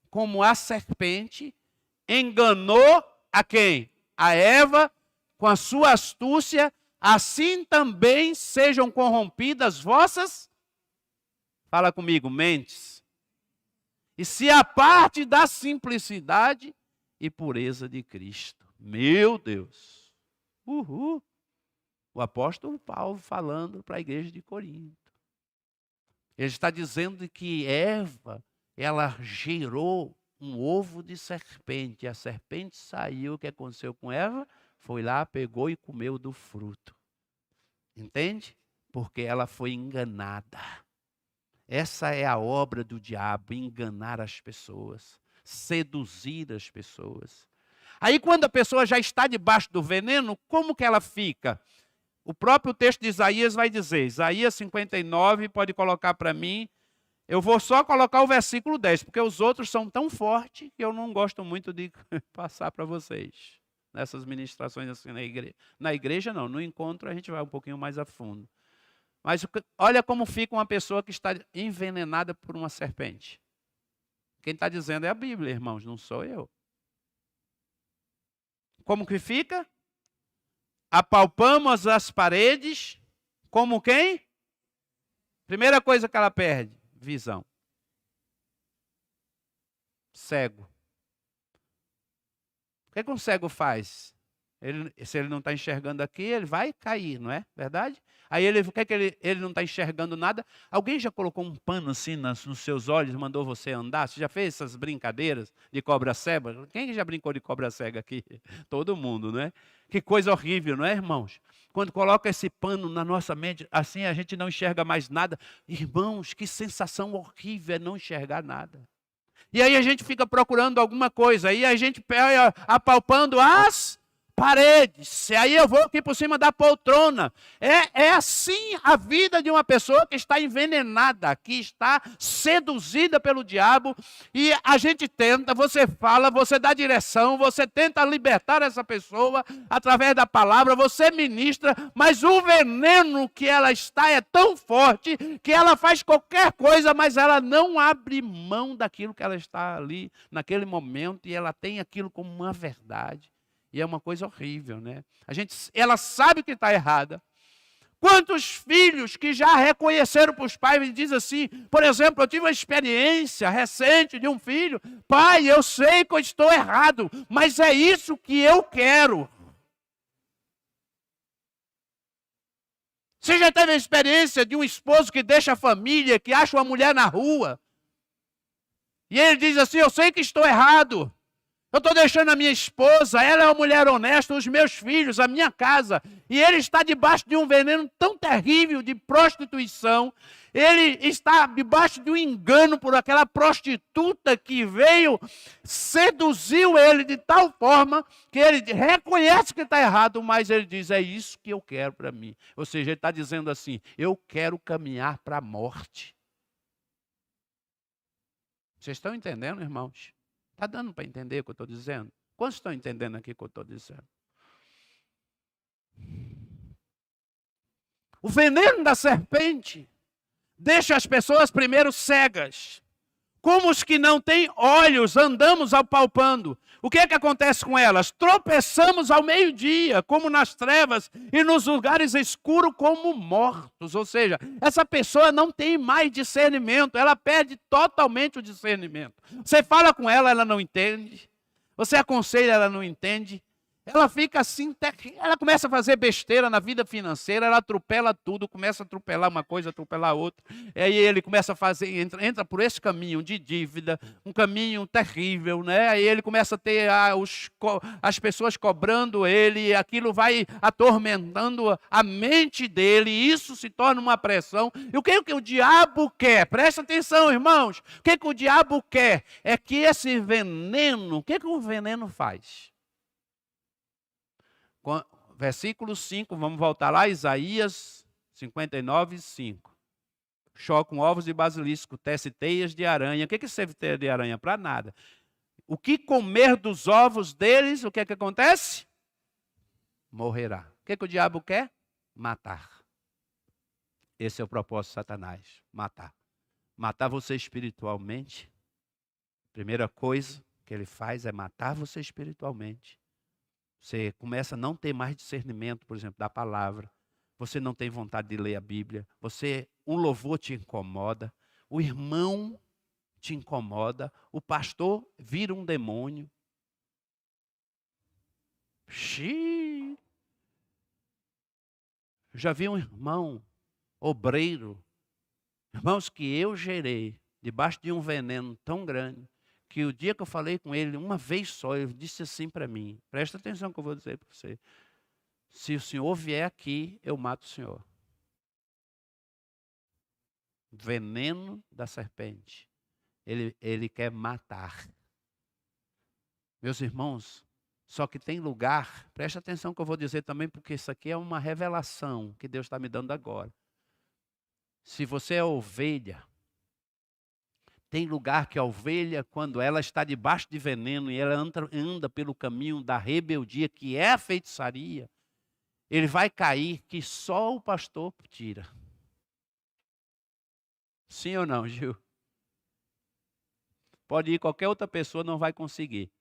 como a serpente enganou a quem? A Eva, com a sua astúcia, assim também sejam corrompidas vossas, fala comigo, mentes. E se a parte da simplicidade e pureza de Cristo. Meu Deus. Uhul. O apóstolo Paulo falando para a igreja de Corinto. Ele está dizendo que Eva, ela gerou um ovo de serpente. A serpente saiu, o que aconteceu com Eva? Foi lá, pegou e comeu do fruto. Entende? Porque ela foi enganada. Essa é a obra do diabo, enganar as pessoas, seduzir as pessoas. Aí quando a pessoa já está debaixo do veneno, como que ela fica? O próprio texto de Isaías vai dizer, Isaías 59, pode colocar para mim, eu vou só colocar o versículo 10, porque os outros são tão fortes que eu não gosto muito de passar para vocês. Nessas ministrações assim na igreja. Na igreja não, no encontro a gente vai um pouquinho mais a fundo. Mas olha como fica uma pessoa que está envenenada por uma serpente. Quem está dizendo é a Bíblia, irmãos, não sou eu. Como que fica? Apalpamos as paredes, como quem? Primeira coisa que ela perde, visão. Cego. O que um cego faz? Se ele não está enxergando aqui, ele vai cair, não é verdade? Aí o que ele não está enxergando nada? Alguém já colocou um pano assim nos seus olhos, mandou você andar? Você já fez essas brincadeiras de cobra cega? Quem já brincou de cobra cega aqui? Todo mundo, não é? Que coisa horrível, não é, irmãos? Quando coloca esse pano na nossa mente, assim a gente não enxerga mais nada. Irmãos, que sensação horrível é não enxergar nada. E aí a gente fica procurando alguma coisa, aí a gente pega apalpando as paredes, e aí eu vou aqui por cima da poltrona. É assim a vida de uma pessoa que está envenenada, que está seduzida pelo diabo, e a gente tenta, você fala, você dá direção, você tenta libertar essa pessoa através da palavra, você ministra, mas o veneno que ela está é tão forte que ela faz qualquer coisa, mas ela não abre mão daquilo que ela está ali naquele momento, e ela tem aquilo como uma verdade. E é uma coisa horrível, né? Ela sabe que está errada. Quantos filhos que já reconheceram para os pais e dizem assim, por exemplo, eu tive uma experiência recente de um filho, pai, eu sei que eu estou errado, mas é isso que eu quero. Você já teve a experiência de um esposo que deixa a família, que acha uma mulher na rua, e ele diz assim, eu sei que estou errado, eu estou deixando a minha esposa, ela é uma mulher honesta, os meus filhos, a minha casa. E ele está debaixo de um veneno tão terrível de prostituição. Ele está debaixo de um engano por aquela prostituta que veio, seduziu ele de tal forma que ele reconhece que está errado, mas ele diz, é isso que eu quero para mim. Ou seja, ele está dizendo assim, eu quero caminhar para a morte. Vocês estão entendendo, irmãos? Está dando para entender o que eu estou dizendo? Quantos estão entendendo aqui o que eu estou dizendo? O veneno da serpente deixa as pessoas primeiro cegas. Como os que não têm olhos, andamos apalpando. O que é que acontece com elas? Tropeçamos ao meio-dia, como nas trevas, e nos lugares escuros como mortos. Ou seja, essa pessoa não tem mais discernimento, ela perde totalmente o discernimento. Você fala com ela, ela não entende. Você aconselha, ela não entende. Ela fica assim, ela começa a fazer besteira na vida financeira, ela atropela tudo, começa a atropelar uma coisa, atropelar outra. E aí ele começa a fazer, entra por esse caminho de dívida, um caminho terrível, né? Aí ele começa a ter as pessoas cobrando ele, e aquilo vai atormentando a mente dele, e isso se torna uma pressão. E o que o diabo quer? Presta atenção, irmãos. O que o diabo quer? É que esse veneno, o que o veneno faz? Versículo 5, vamos voltar lá, Isaías 59, 5. Chocam ovos de basilisco, tece teias de aranha. O que serve teia de aranha? Para nada. O que comer dos ovos deles, o que acontece? Morrerá. O que o diabo quer? Matar. Esse é o propósito de Satanás, matar. Matar você espiritualmente. Primeira coisa que ele faz é matar você espiritualmente. Você começa a não ter mais discernimento, por exemplo, da palavra. Você não tem vontade de ler a Bíblia. Um louvor te incomoda. O irmão te incomoda. O pastor vira um demônio. Xiii. Já vi um irmão, obreiro, irmãos, que eu gerei debaixo de um veneno tão grande, que o dia que eu falei com ele, uma vez só, ele disse assim para mim, presta atenção que eu vou dizer para você, se o senhor vier aqui, eu mato o senhor. Veneno da serpente. Ele quer matar. Meus irmãos, só que tem lugar, presta atenção que eu vou dizer também, porque isso aqui é uma revelação que Deus está me dando agora. Se você é ovelha, tem lugar que a ovelha, quando ela está debaixo de veneno e ela anda pelo caminho da rebeldia, que é a feitiçaria, ele vai cair que só o pastor tira. Sim ou não, Gil? Pode ir qualquer outra pessoa, não vai conseguir.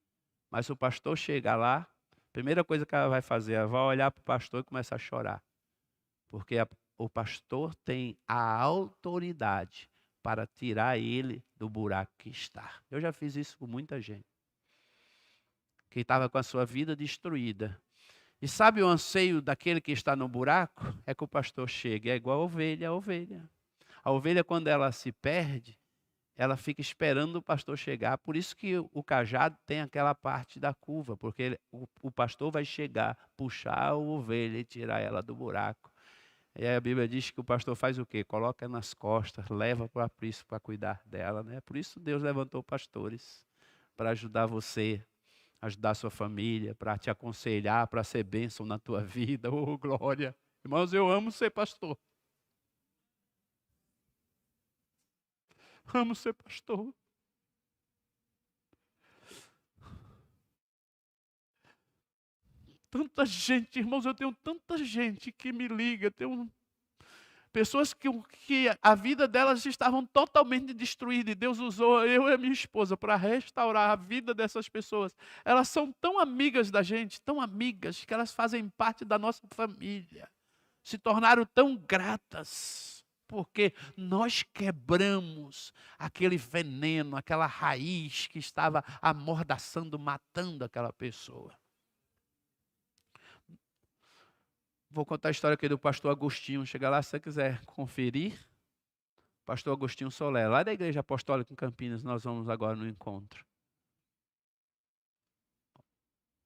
Mas se o pastor chegar lá, a primeira coisa que ela vai fazer, ela vai olhar para o pastor e começar a chorar. Porque o pastor tem a autoridade para tirar ele do buraco que está. Eu já fiz isso com muita gente. Que estava com a sua vida destruída. E sabe o anseio daquele que está no buraco? É que o pastor chegue. É igual a ovelha. A ovelha, quando ela se perde, ela fica esperando o pastor chegar. Por isso que o cajado tem aquela parte da curva, porque o pastor vai chegar, puxar a ovelha e tirar ela do buraco. E aí a Bíblia diz que o pastor faz o quê? Coloca nas costas, leva para o aprisco para cuidar dela. Né? Por isso Deus levantou pastores, para ajudar você, ajudar a sua família, para te aconselhar, para ser bênção na tua vida. Oh, glória! Irmãos, eu amo ser pastor. Amo ser pastor. Tanta gente, irmãos, eu tenho tanta gente que me liga, tenho pessoas que a vida delas estavam totalmente destruída e Deus usou eu e a minha esposa para restaurar a vida dessas pessoas. Elas são tão amigas da gente, tão amigas, que elas fazem parte da nossa família. Se tornaram tão gratas, porque nós quebramos aquele veneno, aquela raiz que estava amordaçando, matando aquela pessoa. Vou contar a história aqui do pastor Agostinho. Chega lá se você quiser conferir. Pastor Agostinho Solé, lá da Igreja Apostólica em Campinas, nós vamos agora no encontro.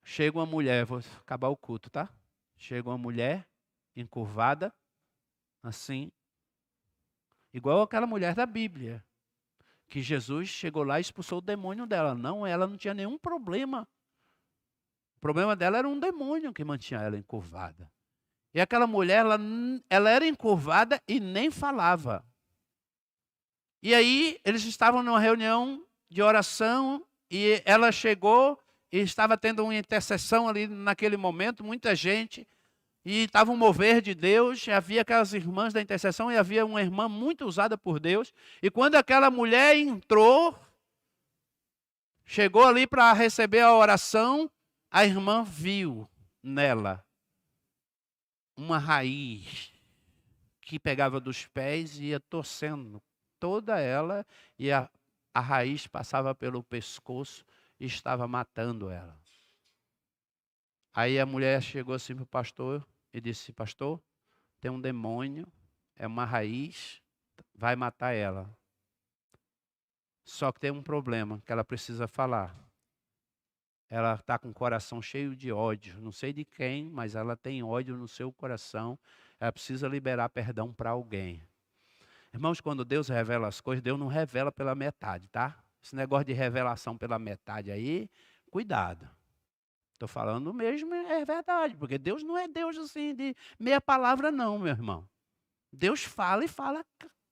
Chega uma mulher, vou acabar o culto, tá? Chega uma mulher encurvada, assim, igual aquela mulher da Bíblia, que Jesus chegou lá e expulsou o demônio dela. Não, ela não tinha nenhum problema. O problema dela era um demônio que mantinha ela encurvada. E aquela mulher, ela era encurvada e nem falava. E aí, eles estavam numa reunião de oração e ela chegou e estava tendo uma intercessão ali naquele momento, muita gente, e estava um mover de Deus, e havia aquelas irmãs da intercessão e havia uma irmã muito usada por Deus. E quando aquela mulher entrou, chegou ali para receber a oração, a irmã viu nela uma raiz que pegava dos pés e ia torcendo toda ela, e a raiz passava pelo pescoço e estava matando ela. Aí a mulher chegou assim para o pastor e disse: pastor, tem um demônio, é uma raiz, vai matar ela. Só que tem um problema, que ela precisa falar. Ela está com o coração cheio de ódio, não sei de quem, mas ela tem ódio no seu coração. Ela precisa liberar perdão para alguém. Irmãos, quando Deus revela as coisas, Deus não revela pela metade, tá? Esse negócio de revelação pela metade aí, cuidado. Estou falando mesmo, é verdade, porque Deus não é Deus assim de meia palavra não, meu irmão. Deus fala e fala,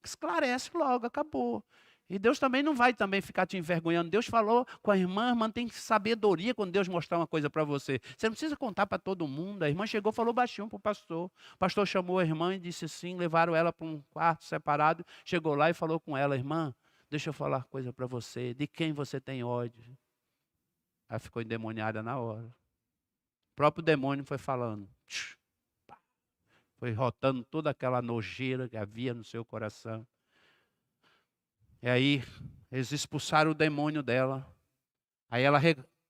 esclarece logo, acabou. E Deus também não vai também ficar te envergonhando. Deus falou com a irmã tem sabedoria quando Deus mostrar uma coisa para você. Você não precisa contar para todo mundo. A irmã chegou, falou baixinho para o pastor. O pastor chamou a irmã e disse sim, levaram ela para um quarto separado. Chegou lá e falou com ela: irmã, deixa eu falar uma coisa para você. De quem você tem ódio? Ela ficou endemoniada na hora. O próprio demônio foi falando. Foi rotando toda aquela nojeira que havia no seu coração. E aí, eles expulsaram o demônio dela. Aí ela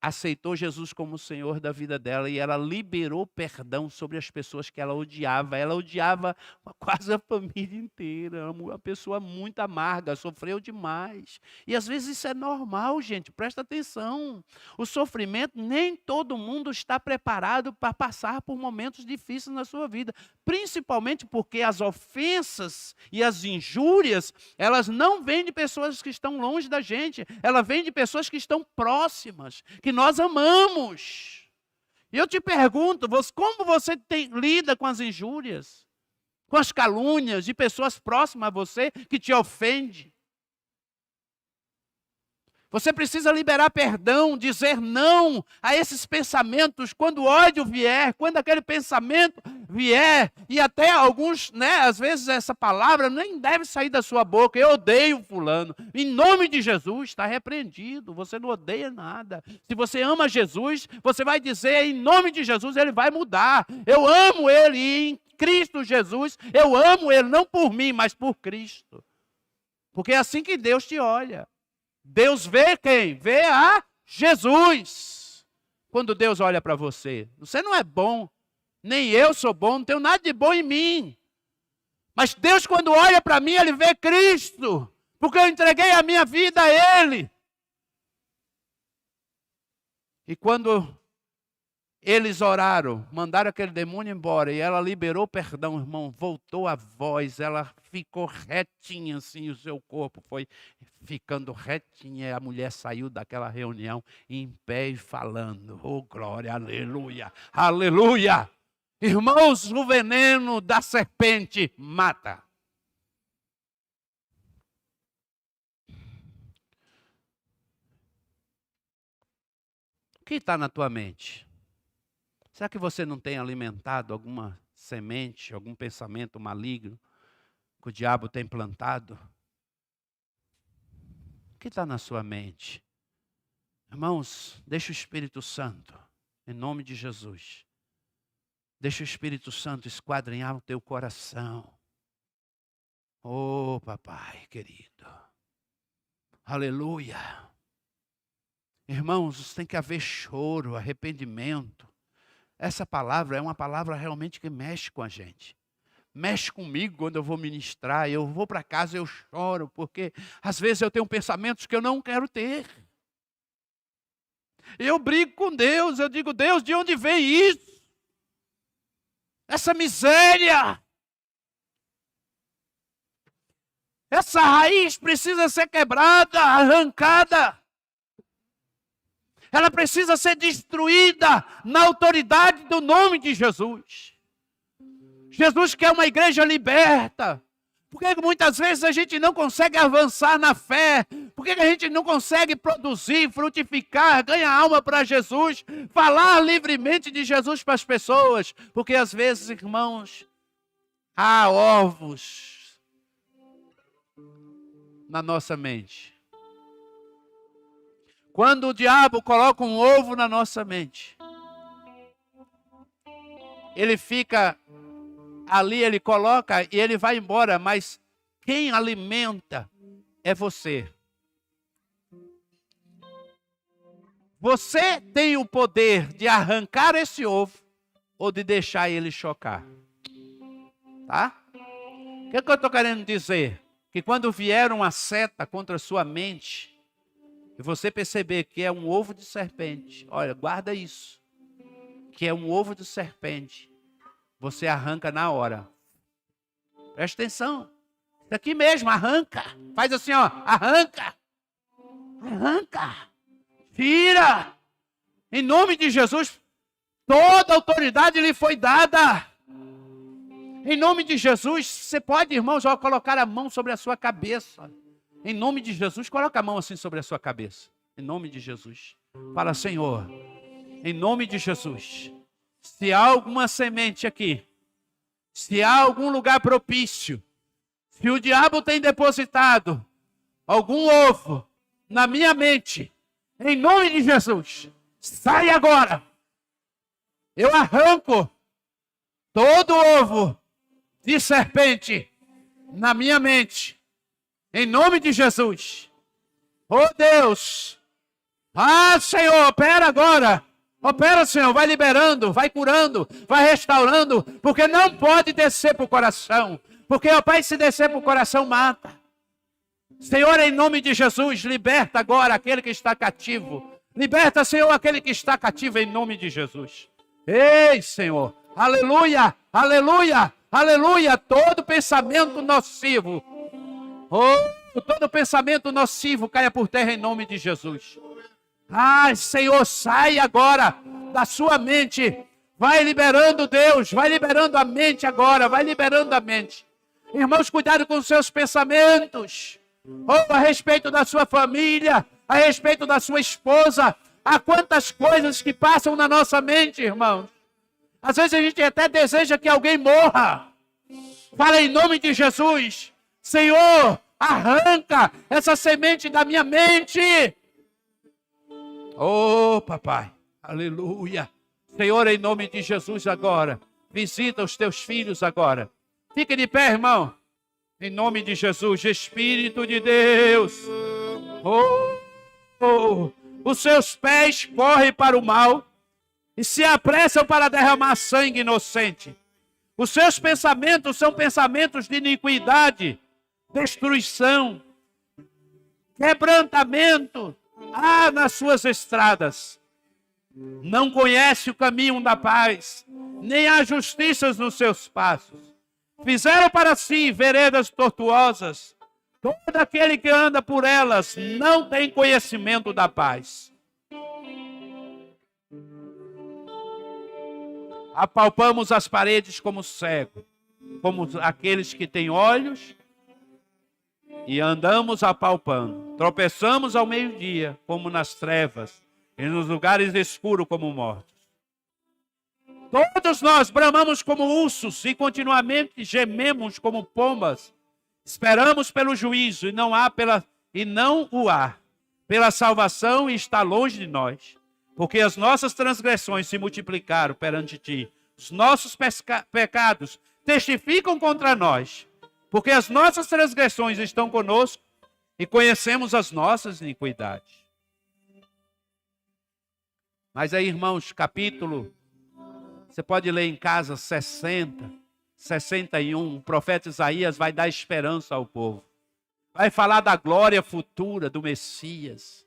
aceitou Jesus como o Senhor da vida dela e ela liberou perdão sobre as pessoas que ela odiava. Ela odiava quase a família inteira, uma pessoa muito amarga, sofreu demais. E às vezes isso é normal, gente, presta atenção. O sofrimento, nem todo mundo está preparado para passar por momentos difíceis na sua vida, principalmente porque as ofensas e as injúrias, elas não vêm de pessoas que estão longe da gente, elas vêm de pessoas que estão próximas, que nós amamos. E eu te pergunto, como você lida com as injúrias, com as calúnias de pessoas próximas a você que te ofendem? Você precisa liberar perdão, dizer não a esses pensamentos. Quando o ódio vier, quando aquele pensamento vier, e até alguns, às vezes essa palavra nem deve sair da sua boca. Eu odeio fulano. Em nome de Jesus, está repreendido. Você não odeia nada. Se você ama Jesus, você vai dizer, em nome de Jesus, ele vai mudar. Eu amo ele, e em Cristo Jesus, eu amo ele, não por mim, mas por Cristo. Porque é assim que Deus te olha. Deus vê quem? Vê a Jesus. Quando Deus olha para você, você não é bom, nem eu sou bom, não tenho nada de bom em mim. Mas Deus, quando olha para mim, Ele vê Cristo, porque eu entreguei a minha vida a Ele. E quando eles oraram, mandaram aquele demônio embora, e ela liberou perdão, irmão, voltou a voz, ela ficou retinha assim, o seu corpo foi ficando retinha, e a mulher saiu daquela reunião em pé e falando, oh glória, aleluia, aleluia. Irmãos, o veneno da serpente mata. O que está na tua mente? Será que você não tem alimentado alguma semente, algum pensamento maligno que o diabo tem plantado? O que está na sua mente? Irmãos, deixa o Espírito Santo, em nome de Jesus. Deixa o Espírito Santo esquadrinhar o teu coração. Oh, papai querido. Aleluia. Irmãos, tem que haver choro, arrependimento. Essa palavra é uma palavra realmente que mexe com a gente. Mexe comigo quando eu vou ministrar. Eu vou para casa e eu choro, porque às vezes eu tenho pensamentos que eu não quero ter. Eu brigo com Deus, eu digo, Deus, de onde vem isso? Essa miséria. Essa raiz precisa ser quebrada, arrancada. Ela precisa ser destruída na autoridade do nome de Jesus. Jesus quer uma igreja liberta. Por que muitas vezes a gente não consegue avançar na fé? Por que a gente não consegue produzir, frutificar, ganhar alma para Jesus? Falar livremente de Jesus para as pessoas? Porque às vezes, irmãos, há ovos na nossa mente. Quando o diabo coloca um ovo na nossa mente, ele fica ali, ele coloca e ele vai embora, mas quem alimenta é você. Você tem o poder de arrancar esse ovo ou de deixar ele chocar. Tá? O que eu estou querendo dizer? Que quando vier uma seta contra a sua mente, e você perceber que é um ovo de serpente, olha, guarda isso, que é um ovo de serpente, você arranca na hora. Presta atenção. Daqui mesmo, arranca. Faz assim, ó, arranca. Arranca. Tira. Em nome de Jesus, toda autoridade lhe foi dada. Em nome de Jesus, você pode, irmãos, ó, colocar a mão sobre a sua cabeça. Em nome de Jesus, coloca a mão assim sobre a sua cabeça. Em nome de Jesus. Fala, Senhor, em nome de Jesus, se há alguma semente aqui, se há algum lugar propício, se o diabo tem depositado algum ovo na minha mente, em nome de Jesus, sai agora. Eu arranco todo ovo de serpente na minha mente. Em nome de Jesus. Oh Deus, Ah, Senhor, opera agora. Opera, Senhor, vai liberando, vai curando, vai restaurando, porque não pode descer para o coração. Porque, ó Pai, se descer para o coração, mata. Senhor, em nome de Jesus, liberta agora aquele que está cativo. Liberta, Senhor, aquele que está cativo em nome de Jesus. Ei, Senhor, aleluia, aleluia, aleluia. Todo pensamento nocivo, todo pensamento nocivo caia por terra em nome de Jesus. Ai, Senhor, sai agora da sua mente. Vai liberando, Deus, vai liberando a mente agora, vai liberando a mente. Irmãos, cuidado com os seus pensamentos. A respeito da sua família, a respeito da sua esposa. Há quantas coisas que passam na nossa mente, irmãos. Às vezes a gente até deseja que alguém morra. Fala em nome de Jesus. Senhor, arranca essa semente da minha mente. Oh, papai, aleluia. Senhor, em nome de Jesus agora, visita os teus filhos agora. Fique de pé, irmão. Em nome de Jesus, Espírito de Deus. Os seus pés correm para o mal e se apressam para derramar sangue inocente. Os seus pensamentos são pensamentos de iniquidade, destruição, quebrantamento. Nas suas estradas. Não conhece o caminho da paz, nem há justiças nos seus passos. Fizeram para si veredas tortuosas. Todo aquele que anda por elas não tem conhecimento da paz. Apalpamos as paredes como cego, como aqueles que têm olhos, e andamos apalpando. Tropeçamos ao meio-dia, como nas trevas, e nos lugares escuros como mortos. Todos nós bramamos como ursos e continuamente gememos como pombas. Esperamos pelo juízo e não o há. Pela salvação e está longe de nós. Porque as nossas transgressões se multiplicaram perante ti. Os nossos pecados testificam contra nós. Porque as nossas transgressões estão conosco e conhecemos as nossas iniquidades. Mas aí, irmãos, capítulo, você pode ler em casa 60, 61, o profeta Isaías vai dar esperança ao povo. Vai falar da glória futura do Messias.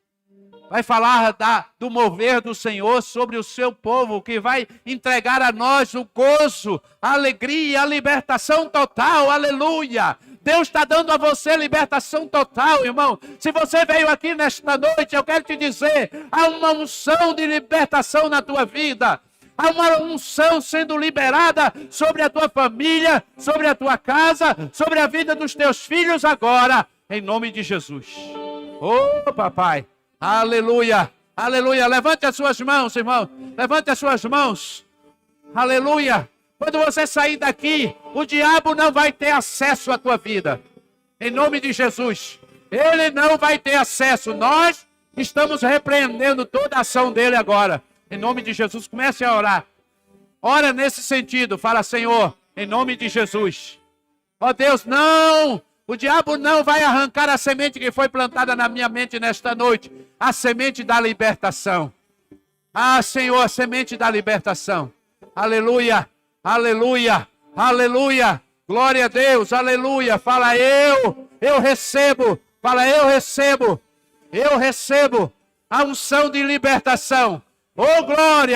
Vai falar do mover do Senhor sobre o seu povo, que vai entregar a nós o gozo, a alegria, a libertação total. Aleluia! Deus está dando a você libertação total, irmão. Se você veio aqui nesta noite, eu quero te dizer, há uma unção de libertação na tua vida. Há uma unção sendo liberada sobre a tua família, sobre a tua casa, sobre a vida dos teus filhos agora, em nome de Jesus. Oh, papai! Aleluia, aleluia. Levante as suas mãos, irmão. Levante as suas mãos. Aleluia. Quando você sair daqui, o diabo não vai ter acesso à tua vida. Em nome de Jesus. Ele não vai ter acesso. Nós estamos repreendendo toda a ação dele agora. Em nome de Jesus, comece a orar. Ora nesse sentido. Fala, Senhor, em nome de Jesus. Ó Deus, não! O diabo não vai arrancar a semente que foi plantada na minha mente nesta noite. A semente da libertação. Senhor, a semente da libertação. Aleluia, aleluia, aleluia. Glória a Deus, aleluia. Fala, eu recebo. Fala, eu recebo a unção de libertação. Oh, glória.